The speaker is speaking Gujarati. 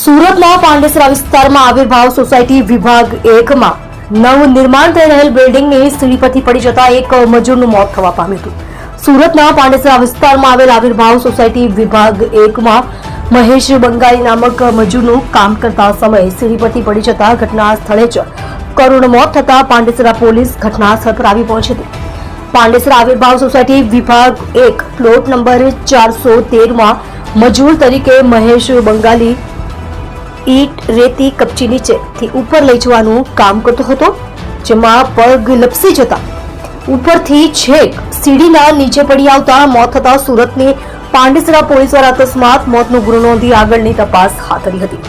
સુરતના પાંડેસરા વિસ્તારમાં આવિર્ભાવ સોસાયટી વિભાગ 1 માં નવનિર્માણ થઈ રહેલ બિલ્ડિંગની સીડી પરથી પડી જતા એક મજૂરનું મોત થવા પામ્યું હતું. સુરતના પાંડેસરા વિસ્તારમાં આવેલ આવિર્ભાવ સોસાયટી વિભાગ 1 માં મહેશ બંગાળી નામક મજૂરનું કામ કરતા સમયે સીડી પરથી પડી જતા ઘટના સ્થળે જ કરુણ મોત થતા પાંડેસરા પોલીસ ઘટના સ્થળ પર આવી પહોંચી હતી. પાંડેસરા આવિર્ભાવ સોસાયટી વિભાગ 1 પ્લોટ નંબર 413 માં મજૂર તરીકે મહેશ બંગાળી ઈટ રેતી કપચી નીચેથી ઉપર લઈ જવાનું કામ કરતો હતો, જેમાં પગ લપસી જતા ઉપરથી છેક સીડીના નીચે પડી આવતા મોત થતા સુરતની પાંડેસરા પોલીસ દ્વારા અકસ્માત મોતનો ગુનો નોંધી આગળની તપાસ હાથ ધરી હતી.